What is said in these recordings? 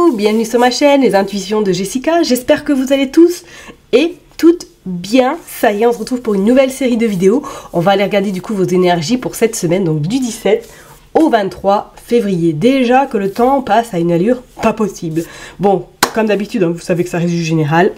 Coucou, bienvenue sur ma chaîne, les intuitions de Jessica. J'espère que vous allez tous et toutes bien. Ça y est, on se retrouve pour une nouvelle série de vidéos. On va aller regarder du coup vos énergies pour cette semaine, donc du 17 au 23 février. Déjà que le temps passe à une allure pas possible. Bon, comme d'habitude, hein, vous savez que ça reste du général.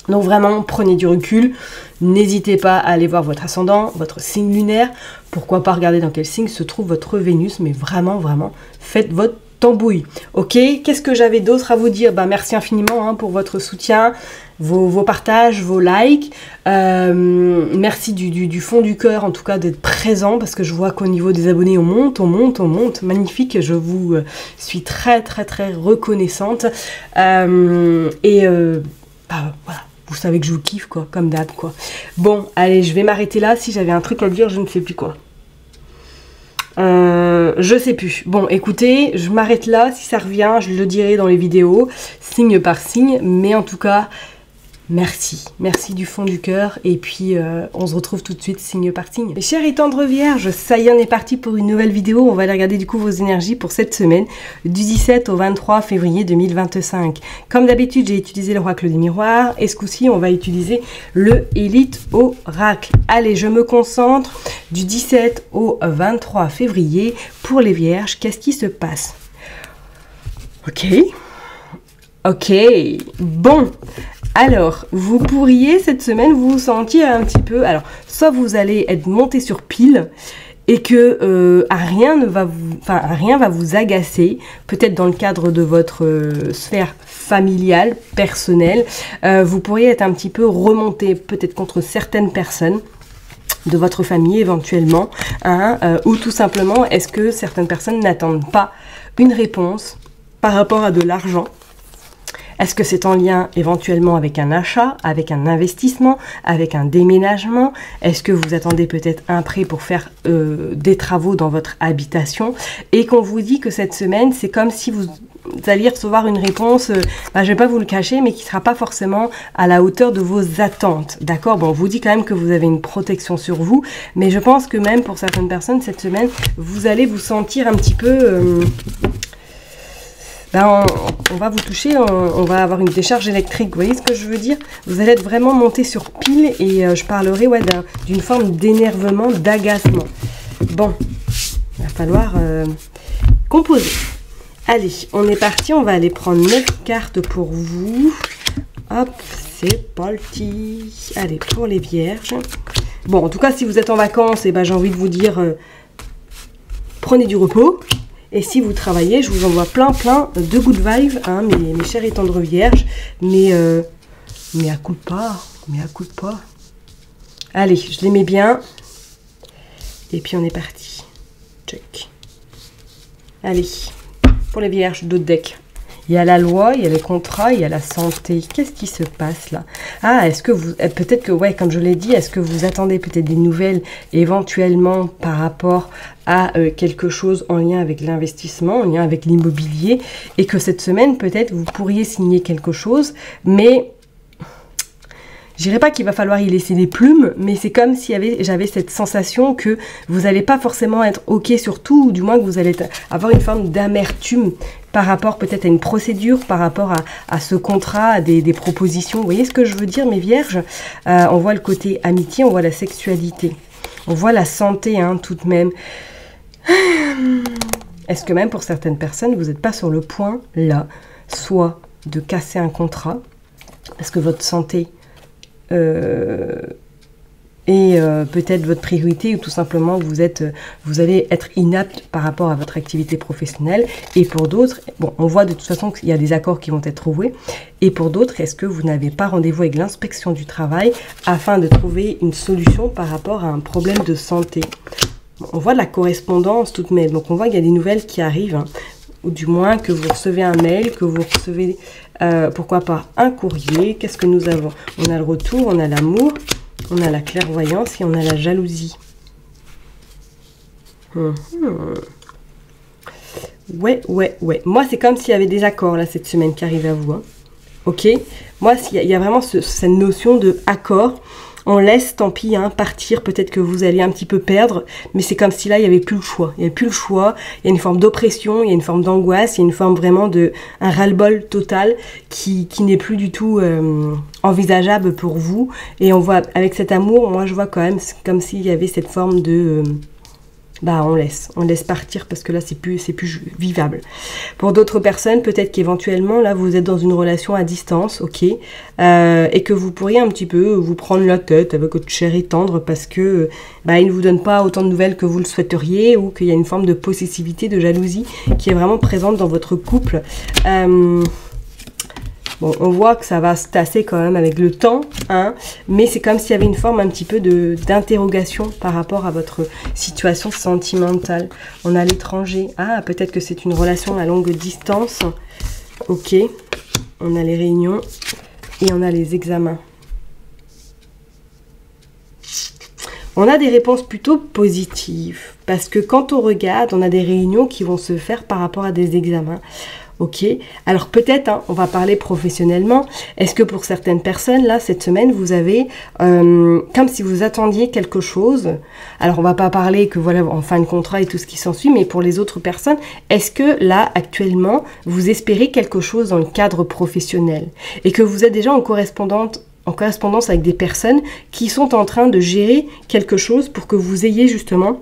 Donc vraiment, prenez du recul. N'hésitez pas à aller voir votre ascendant, votre signe lunaire. Pourquoi pas regarder dans quel signe se trouve votre Vénus. Mais vraiment, faites votre tambouille. Ok, qu'est-ce que j'avais d'autre à vous dire? Merci infiniment pour votre soutien, vos partages, vos likes. Merci du fond du cœur, en tout cas, d'être présent, parce que je vois qu'au niveau des abonnés, on monte. Magnifique, je vous suis très reconnaissante. Voilà. Vous savez que je vous kiffe, quoi, comme d'hab, quoi. Bon, allez, je vais m'arrêter là. Si j'avais un truc à dire, je ne sais plus quoi. Je sais plus. Bon, écoutez, je m'arrête là. Si ça revient, je le dirai dans les vidéos, signe par signe. Mais en tout cas, merci. Merci du fond du cœur. Et puis, on se retrouve tout de suite, signe par signe. Mes chers et tendres vierges, ça y est, on est parti pour une nouvelle vidéo. On va aller regarder du coup vos énergies pour cette semaine, du 17 au 23 février 2025. Comme d'habitude, j'ai utilisé l'oracle des miroirs. Et ce coup-ci, on va utiliser le Élite Oracle. Allez, je me concentre du 17 au 23 février pour les vierges. Qu'est-ce qui se passe? Ok. Bon. Alors, vous pourriez cette semaine vous sentir un petit peu... Alors, soit vous allez être monté sur pile et que rien va vous agacer, peut-être dans le cadre de votre sphère familiale, personnelle. Vous pourriez être un petit peu remonté, peut-être contre certaines personnes de votre famille éventuellement, ou tout simplement, est-ce que certaines personnes n'attendent pas une réponse par rapport à de l'argent? Est-ce que c'est en lien éventuellement avec un achat, avec un investissement, avec un déménagement? Est-ce que vous attendez peut-être un prêt pour faire des travaux dans votre habitation? Et qu'on vous dit que cette semaine, c'est comme si vous alliez recevoir une réponse, je ne vais pas vous le cacher, mais qui ne sera pas forcément à la hauteur de vos attentes. D'accord? Bon, on vous dit quand même que vous avez une protection sur vous, mais je pense que même pour certaines personnes, cette semaine, vous allez vous sentir un petit peu... on va vous toucher, on va avoir une décharge électrique, vous voyez ce que je veux dire? Vous allez être vraiment monté sur pile et je parlerai d'une forme d'énervement, d'agacement. Bon, il va falloir composer. Allez, on est parti, on va aller prendre 9 cartes pour vous. Hop, c'est parti. Allez, pour les vierges. Bon, en tout cas, si vous êtes en vacances, j'ai envie de vous dire, prenez du repos. Et si vous travaillez, je vous envoie plein de good vibes, mes chers et tendres vierges. Mais à coup de pas. Allez, je les mets bien. Et puis on est parti. Check. Allez, pour les vierges, d'autres decks. Il y a la loi, il y a les contrats, il y a la santé. Qu'est-ce qui se passe là? Est-ce que vous... Peut-être que, comme je l'ai dit, est-ce que vous attendez peut-être des nouvelles éventuellement par rapport à quelque chose en lien avec l'investissement, en lien avec l'immobilier, et que cette semaine, peut-être, vous pourriez signer quelque chose, mais... Je dirais pas qu'il va falloir y laisser des plumes, mais c'est comme si j'avais cette sensation que vous n'allez pas forcément être OK sur tout, ou du moins que vous allez avoir une forme d'amertume par rapport peut-être à une procédure, par rapport à ce contrat, à des propositions. Vous voyez ce que je veux dire, mes vierges? On voit le côté amitié, on voit la sexualité, on voit la santé, tout de même. Est-ce que même pour certaines personnes, vous n'êtes pas sur le point, là, soit de casser un contrat, parce que votre santé... et peut-être votre priorité, ou tout simplement vous allez être inapte par rapport à votre activité professionnelle. Et pour d'autres, bon, on voit de toute façon qu'il y a des accords qui vont être trouvés. Et pour d'autres, est-ce que vous n'avez pas rendez-vous avec l'inspection du travail afin de trouver une solution par rapport à un problème de santé? On voit de la correspondance tout de même, donc on voit qu'il y a des nouvelles qui arrivent, ou du moins que vous recevez un mail, que vous recevez pourquoi pas un courrier. Qu'est-ce que nous avons? On a le retour, on a l'amour, on a la clairvoyance et on a la jalousie. Ouais. Moi, c'est comme s'il y avait des accords là cette semaine qui arrivent à vous. Ok? Moi, il y a vraiment cette notion de accord on laisse, tant pis, hein, partir. Peut-être que vous allez un petit peu perdre, mais c'est comme si là, il n'y avait plus le choix. Il n'y avait plus le choix, il y a une forme d'oppression, il y a une forme d'angoisse, il y a une forme vraiment de un ras-le-bol total qui n'est plus du tout envisageable pour vous. Et on voit, avec cet amour, moi je vois quand même comme s'il y avait cette forme de... on laisse partir parce que là c'est plus vivable. Pour d'autres personnes, peut-être qu'éventuellement là vous êtes dans une relation à distance, ok, et que vous pourriez un petit peu vous prendre la tête avec votre chéri tendre parce que il ne vous donne pas autant de nouvelles que vous le souhaiteriez, ou qu'il y a une forme de possessivité, de jalousie qui est vraiment présente dans votre couple. Bon, on voit que ça va se tasser quand même avec le temps, hein, mais c'est comme s'il y avait une forme un petit peu d'interrogation par rapport à votre situation sentimentale. On a l'étranger. Ah, peut-être que c'est une relation à longue distance. Ok. On a les réunions et on a les examens. On a des réponses plutôt positives parce que quand on regarde, on a des réunions qui vont se faire par rapport à des examens. Ok, alors peut-être, hein, on va parler professionnellement. Est-ce que pour certaines personnes, là, cette semaine, vous avez, comme si vous attendiez quelque chose. Alors, on va pas parler que voilà, en fin de contrat et tout ce qui s'ensuit, mais pour les autres personnes, est-ce que là, actuellement, vous espérez quelque chose dans le cadre professionnel et que vous êtes déjà en correspondance avec des personnes qui sont en train de gérer quelque chose pour que vous ayez justement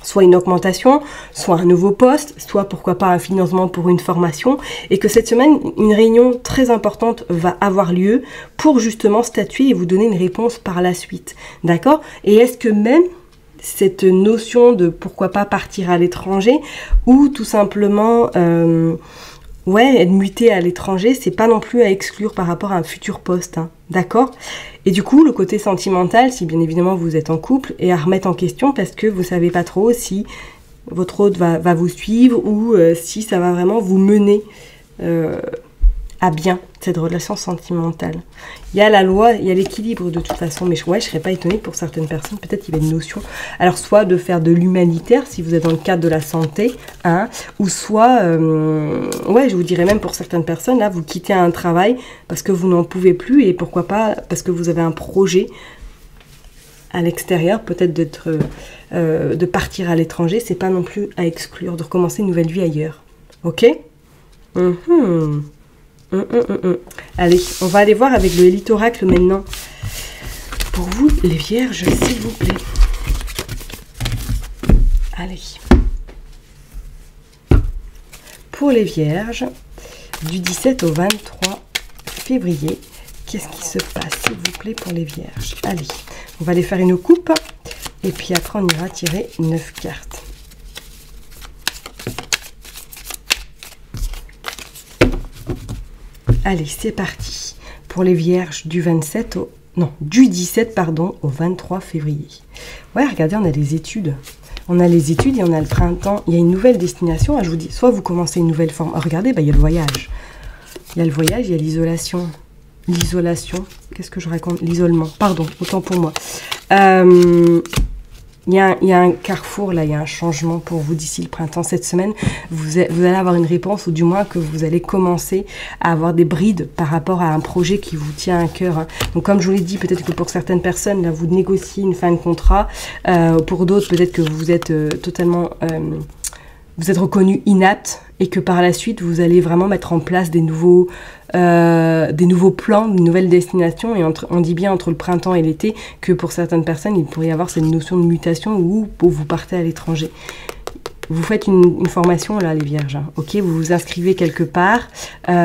soit une augmentation, soit un nouveau poste, soit pourquoi pas un financement pour une formation, et que cette semaine, une réunion très importante va avoir lieu pour justement statuer et vous donner une réponse par la suite. D'accord? Et est-ce que même cette notion de pourquoi pas partir à l'étranger ou tout simplement être muté à l'étranger, c'est pas non plus à exclure par rapport à un futur poste, hein, d'accord? Et du coup, le côté sentimental, si bien évidemment vous êtes en couple, est à remettre en question parce que vous savez pas trop si votre hôte va vous suivre ou si ça va vraiment vous mener à bien cette relation sentimentale. Il y a la loi, il y a l'équilibre de toute façon, mais je serais pas étonnée que pour certaines personnes, peut-être qu'il y a une notion, alors soit de faire de l'humanitaire si vous êtes dans le cadre de la santé, hein, ou soit, je vous dirais même pour certaines personnes, là, vous quittez un travail parce que vous n'en pouvez plus et pourquoi pas parce que vous avez un projet à l'extérieur, peut-être de partir à l'étranger, c'est pas non plus à exclure, de recommencer une nouvelle vie ailleurs. Ok? Allez, on va aller voir avec le Elite Oracle maintenant. Pour vous, les vierges, s'il vous plaît. Allez. Pour les vierges, du 17 au 23 février, qu'est-ce qui se passe, s'il vous plaît, pour les vierges? Allez, on va aller faire une coupe. Et puis après, on ira tirer 9 cartes. Allez, c'est parti pour les vierges du 17 au 23 février. Ouais, regardez, on a les études. On a les études et on a le printemps. Il y a une nouvelle destination. Je vous dis, soit vous commencez une nouvelle forme. Regardez, il y a le voyage. Il y a le voyage, il y a l'isolation. L'isolation, qu'est-ce que je raconte? L'isolement, pardon, autant pour moi. Il y a un carrefour, là, il y a un changement pour vous d'ici le printemps. Cette semaine, vous allez avoir une réponse, ou du moins que vous allez commencer à avoir des brides par rapport à un projet qui vous tient à cœur, hein. Donc comme je vous l'ai dit, peut-être que pour certaines personnes, là, vous négociez une fin de contrat. Pour d'autres, peut-être que vous êtes totalement... vous êtes reconnu inapte et que par la suite, vous allez vraiment mettre en place des nouveaux plans, de nouvelles destinations. Et on dit bien entre le printemps et l'été que pour certaines personnes, il pourrait y avoir cette notion de mutation où vous partez à l'étranger. Vous faites une formation, là, les vierges, hein, ok? Vous vous inscrivez quelque part.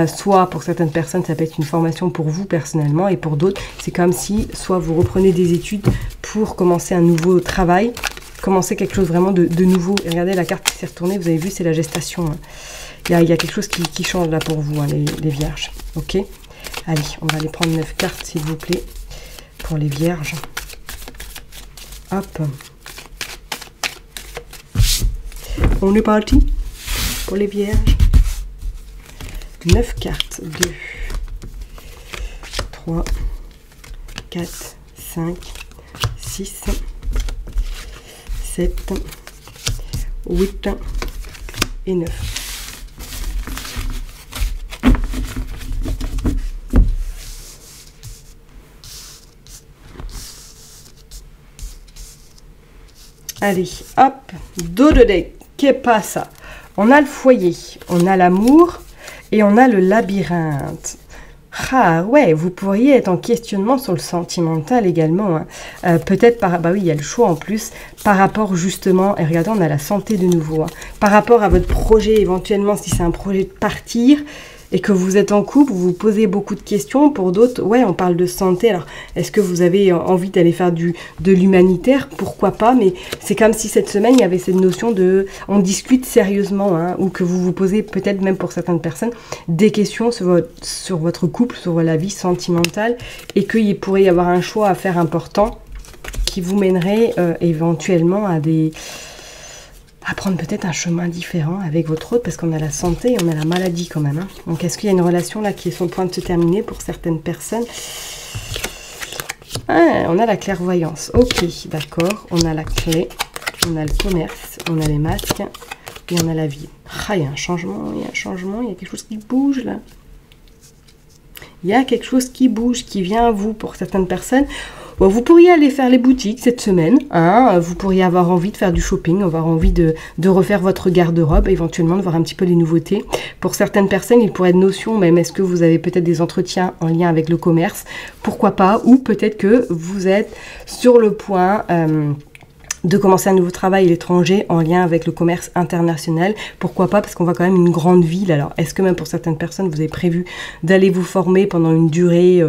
Soit pour certaines personnes, ça peut être une formation pour vous personnellement. Et pour d'autres, c'est comme si soit vous reprenez des études pour commencer un nouveau travail, commencer quelque chose vraiment de nouveau. Et regardez la carte qui s'est retournée, vous avez vu, c'est la gestation, hein. Il y a quelque chose qui change là pour vous, hein, les vierges. Ok? Allez, on va aller prendre 9 cartes, s'il vous plaît, pour les vierges. Hop. On est parti pour les vierges. 9 cartes. 2, 3, 4, 5, 6, 7, 8 et 9. Allez, hop, dos de deck, qu'est pas ça? On a le foyer, on a l'amour et on a le labyrinthe. Ah ouais, vous pourriez être en questionnement sur le sentimental également. Hein. Peut-être par... Bah oui, il y a le choix en plus. Par rapport justement... Et regardez, on a la santé de nouveau. Hein. Par rapport à votre projet, éventuellement, si c'est un projet de partir et que vous êtes en couple, vous vous posez beaucoup de questions. Pour d'autres, ouais, on parle de santé. Alors, est-ce que vous avez envie d'aller faire de l'humanitaire? Pourquoi pas? Mais c'est comme si cette semaine, il y avait cette notion de... On discute sérieusement, hein, ou que vous vous posez peut-être même pour certaines personnes des questions sur votre couple, sur la vie sentimentale, et qu'il pourrait y avoir un choix à faire important qui vous mènerait éventuellement à prendre peut-être un chemin différent avec votre autre, parce qu'on a la santé et on a la maladie quand même. Hein. Donc, est-ce qu'il y a une relation là qui est sur le point de se terminer pour certaines personnes? Ah, on a la clairvoyance. Ok, d'accord. On a la clé, on a le commerce, on a les masques et on a la vie. Ah, il y a un changement, il y a un changement, il y a quelque chose qui bouge là. Il y a quelque chose qui bouge, qui vient à vous pour certaines personnes. Bon, vous pourriez aller faire les boutiques cette semaine, hein, vous pourriez avoir envie de faire du shopping, avoir envie de refaire votre garde-robe, éventuellement de voir un petit peu les nouveautés. Pour certaines personnes, il pourrait être notion même, est-ce que vous avez peut-être des entretiens en lien avec le commerce? Pourquoi pas? Ou peut-être que vous êtes sur le point... de commencer un nouveau travail à l'étranger en lien avec le commerce international. Pourquoi pas? Parce qu'on va quand même une grande ville. Alors, est-ce que même pour certaines personnes, vous avez prévu d'aller vous former pendant une durée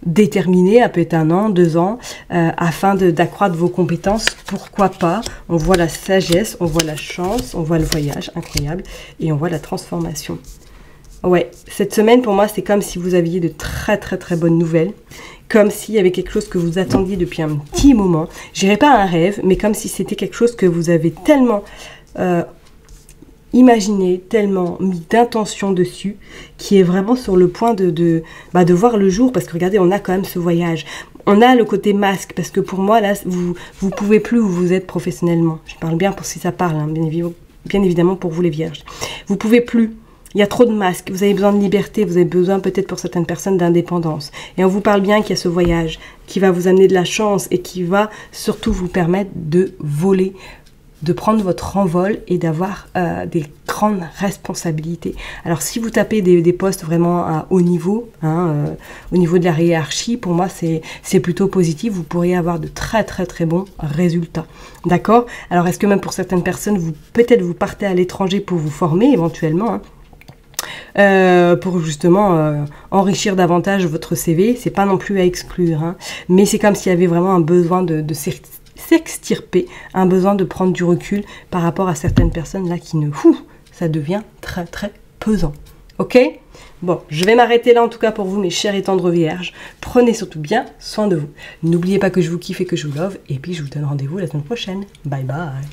déterminée, peut-être 1 an, 2 ans, afin d'accroître vos compétences? Pourquoi pas? On voit la sagesse, on voit la chance, on voit le voyage, incroyable, et on voit la transformation. Ouais, cette semaine, pour moi, c'est comme si vous aviez de très très très bonnes nouvelles. Comme s'il y avait quelque chose que vous attendiez depuis un petit moment. Je dirais pas un rêve, mais comme si c'était quelque chose que vous avez tellement imaginé, tellement mis d'intention dessus, qui est vraiment sur le point de voir le jour. Parce que regardez, on a quand même ce voyage. On a le côté masque, parce que pour moi, là, vous pouvez plus où vous êtes professionnellement. Je parle bien pour si ça parle, hein, bien évidemment pour vous les vierges. Vous pouvez plus. Il y a trop de masques, vous avez besoin de liberté, vous avez besoin peut-être pour certaines personnes d'indépendance. Et on vous parle bien qu'il y a ce voyage qui va vous amener de la chance et qui va surtout vous permettre de voler, de prendre votre envol et d'avoir des grandes responsabilités. Alors si vous tapez des postes vraiment à haut niveau, hein, au niveau de la hiérarchie, pour moi c'est plutôt positif, vous pourriez avoir de très très très bons résultats. D'accord? Alors est-ce que même pour certaines personnes, peut-être vous partez à l'étranger pour vous former éventuellement, hein, pour justement enrichir davantage votre CV, c'est pas non plus à exclure, hein, mais c'est comme s'il y avait vraiment un besoin de s'extirper, un besoin de prendre du recul par rapport à certaines personnes là qui ça devient très très pesant. Ok? Bon, je vais m'arrêter là en tout cas pour vous mes chers et tendres vierges. Prenez surtout bien soin de vous. N'oubliez pas que je vous kiffe et que je vous love, et puis je vous donne rendez-vous la semaine prochaine. Bye bye!